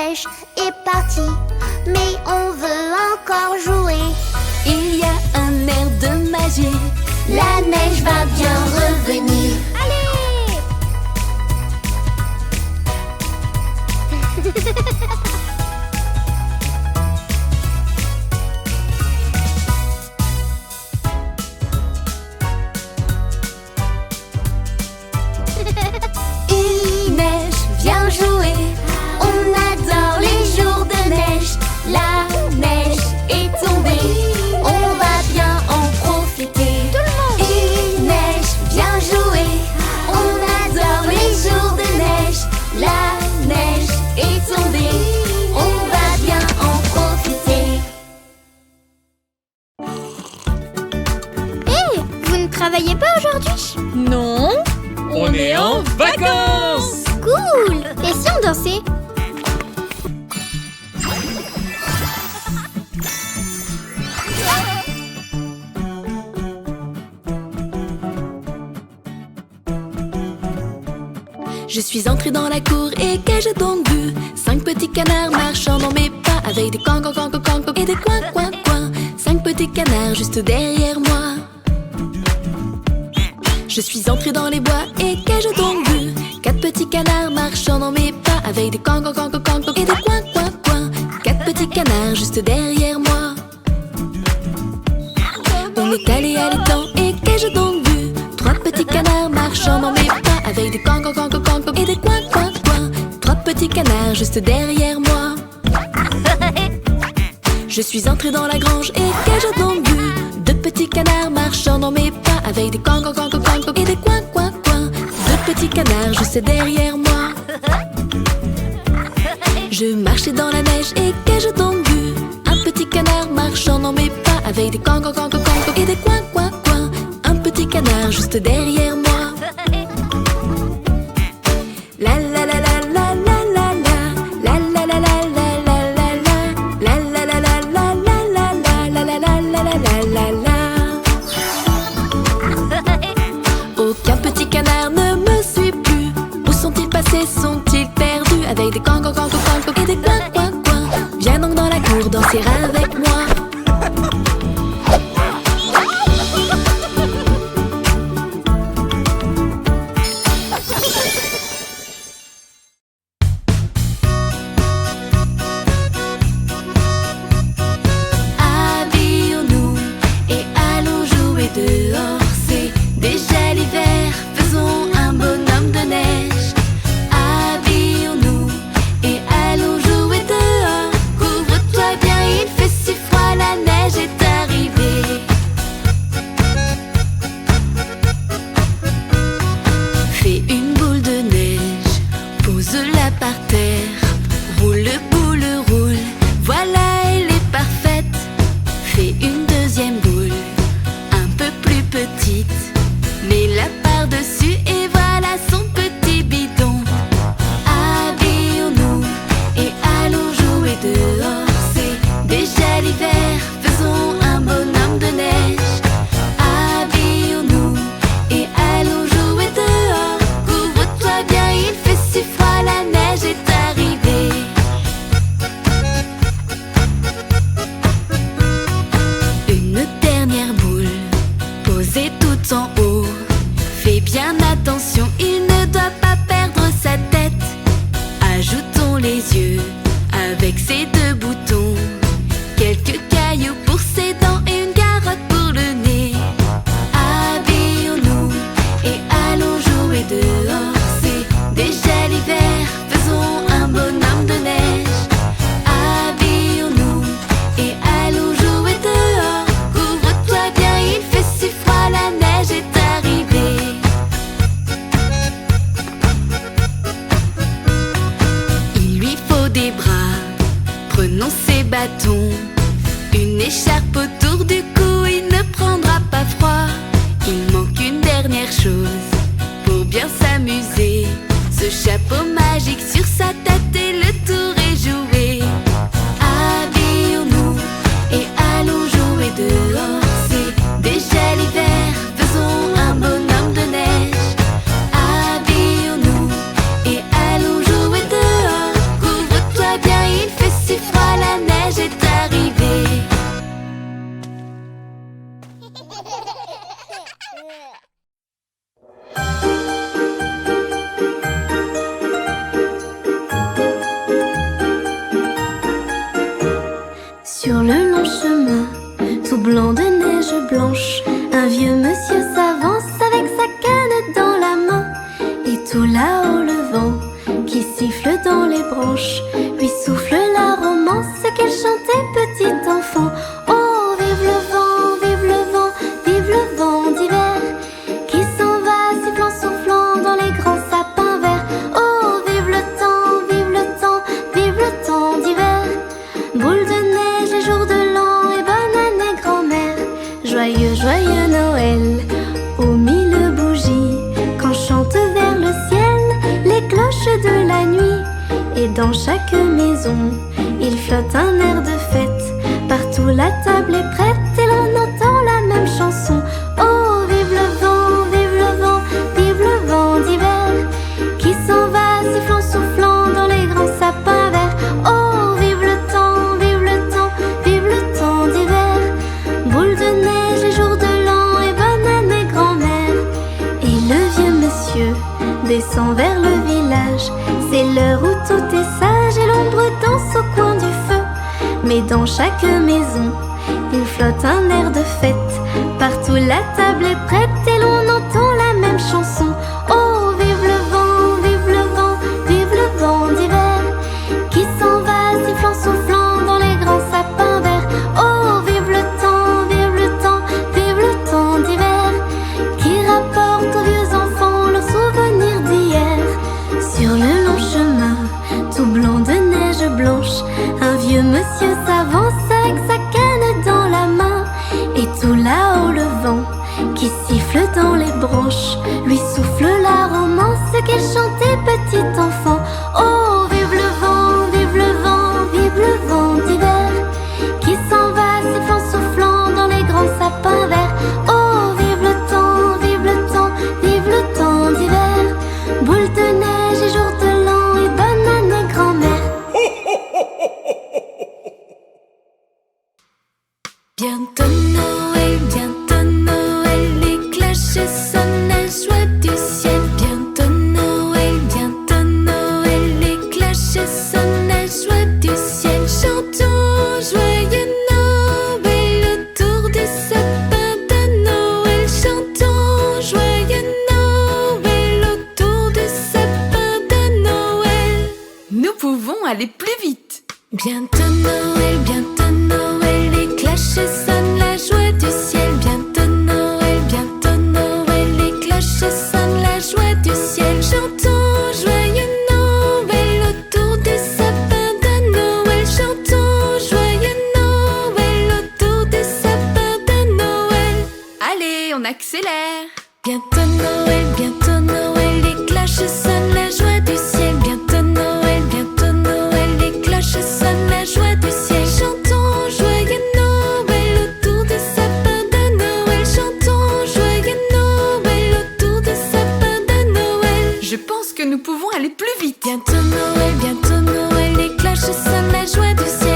neige est partie, mais on veut encore jouer. Il y a un air de magie. La neige va bien revenir. Allez! Il neige, viens jouer. On adore les jours de neige. La neige est tombée. On va bien en profiter. Tout le monde! Il neige, viens jouer. On adore les jours de neige. La neige est tombée. On va bien en profiter. Hé, vous ne travaillez pas aujourd'hui? Non, On est en vacances! Cool! Et si on dansait? je suis entrée dans la cour et qu'ai-je donc vu? 5 petits canards marchant dans mes pas avec des can et des coin. 5 petits canards juste derrière moi. Je suis entrée dans les bois et qu'ai-je donc vu? 4 petits canards marchant dans mes pas avec des can et des coin. 4 petits canards juste derrière moi. On est allé à l'étang et qu'ai-je donc vu? 3 petits canards marchant dans mes pas avec des can et des coin. 3 petits canards juste derrière moi. Je suis entrée dans la grange et qu'ai-je donc vu? 2 petits canards marchant dans mes pas avec des can et des coin. 2 petits canards juste derrière moi. Je marchais dans la neige et qu'ai-je donc vu? Un petit canard marchant dans mes pas avec des can et des coin. Un petit canard juste derrière moi. La la la la la la la la la la la la la la la la la la. Aucun petit canard ne me suit plus. Où sont-ils passés? Sont-ils perdus? Avec des can et des coin. Viens donc dans la cour danser avec moi. Habillons-nous et allons jouer dehors. C'est déjà l'hiver, faisons un bonhomme de neige. Habillons-nous et allons jouer dehors. Couvre-toi bien, il fait si froid, la neige est arrivée. Fais une boule de neige, pose-la par terre. Roule, boule, roule, voilà, elle est parfaite. Fais une deuxième boule, un peu plus petite. Mets-la par-dessus et voilà son petit bidon. Habillons-nous et allons jouer dehors. C'est déjà l'hiver, faisons un bonhomme de neige. Habillons-nous et allons jouer dehors. Couvre-toi bien, il fait si froid, la neige est arrivée. Une dernière boule, posée tout en haut. Fais bien attention, il ne doit pas perdre sa tête. Ajoutons les yeux avec ses 2 boutons. Quelques cailloux pour ses dents et une carotte pour le nez. Habillons-nous et allons jouer dehors. C'est déjà l'hiver, faisons un bonhomme de neige. Habillons-nous et allons jouer dehors. Couvre-toi bien, il fait si froid, la neige est arrivée. Il lui faut des bras, prenons ses bâtons. Une écharpe autour du cou, il ne prendra pas froid. Il manque une dernière chose pour bien s'amuser. Ce chapeau magique sur sa tête et le tour est joué. Habillons-nous et allons jouer dehors. C'est déjà l'hiver, faisons un bonhomme de neige. Habillons-nous et allons jouer dehors. Couvre-toi bien, dans les branches, lui souffle la romance qu'elle chantait petit enfant. Oh, vive le vent, vive le vent, vive le vent d'hiver, qui s'en va sifflant, soufflant dans les grands sapins verts. Oh, vive le temps, vive le temps, vive le temps d'hiver. Boule de neige et jour de l'an et bonne année grand-mère. Joyeux, joyeux Noël, aux mille bougies, quand chantent vers le ciel les cloches de la nuit. Et dans chaque maison, il flotte un air de fête. Partout la table est prête et l'on entend la même chanson. Oh, vive le vent, vive le vent, vive le vent d'hiver, qui s'en va sifflant, soufflant dans les grands sapins verts. Oh, vive le temps, vive le temps, vive le temps d'hiver. Boule de neige et jour de l'an et bonne année grand-mère. Et le vieux monsieur descend vers le village. C'est l'heure où tout est sage et l'ombre danse au coin du feu. Mais dans chaque maison, il flotte un air de fête. Partout la table est prête et l'on entend la même chanson. Oh, vive le vent, vive le vent, vive le vent d'hiver, qui s'en va sifflant, soufflant dans les grands sapins verts. Oh, vive le temps, vive le temps, vive le temps d'hiver, qui rapporte aux vieux enfants leurs souvenirs d'hier. Sur le long chemin, tout blanc de neige blanche, un vieux monsieur s'avance avec sa canne dans la main. Et tout là-haut le vent qui siffle dans les branches lui souffle la romance qu'elle chantait petit enfant. Oh, vive le vent, vive le vent, vive le vent d'hiver, qui s'en va sifflant, soufflant dans les grands sapins verts. Oh, vive le temps, vive le temps, vive le temps d'hiver. Boule de neige et jour de l'an et bonne année grand-mère. Bientôt Noël, les cloches sonnent la joie du ciel. Bientôt Noël, les cloches sonnent la joie du ciel. Chantons joyeux Noël autour du sapin de Noël. Chantons joyeux Noël autour du sapin de Noël. Nous pouvons aller plus vite. Bientôt Noël, les cloches sonnent la joie du ciel. Bientôt Noël, les cloches sonnent la joie du ciel. Chantons joyeux Noël autour du sapin de Noël. Chantons joyeux Noël autour du sapin de Noël. Allez, on accélère. Bientôt Noël, les cloches sonnent la joie du ciel. Bientôt Noël, les cloches sonnent la joie du ciel. Chantons joyeux Noël autour du sapin de Noël. Chantons joyeux Noël autour du sapin de Noël. Je pense que nous pouvons aller plus vite. Bientôt Noël, les cloches sonnent la joie du ciel.